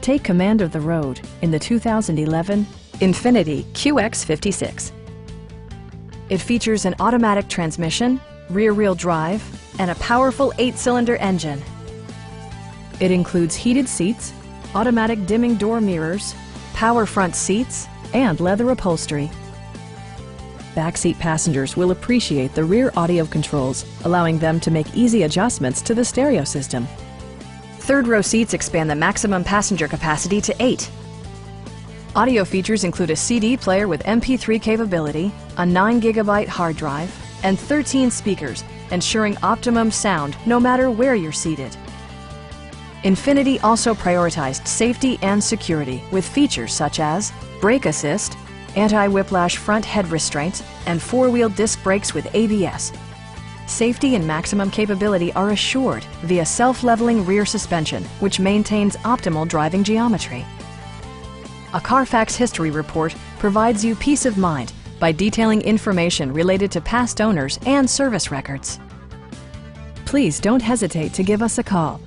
Take command of the road in the 2011 Infiniti QX56. It features an automatic transmission, rear-wheel drive, and a powerful 8-cylinder engine. It includes heated seats, automatic dimming door mirrors, power front seats, and leather upholstery. Backseat passengers will appreciate the rear audio controls, allowing them to make easy adjustments to the stereo system. Third-row seats expand the maximum passenger capacity to 8. Audio features include a CD player with MP3 capability, a 9GB hard drive, and 13 speakers, ensuring optimum sound no matter where you're seated. Infiniti also prioritized safety and security with features such as brake assist, anti-whiplash front head restraints, and 4-wheel disc brakes with ABS. Safety and maximum capability are assured via self-leveling rear suspension, which maintains optimal driving geometry. A Carfax history report provides you peace of mind by detailing information related to past owners and service records. Please don't hesitate to give us a call.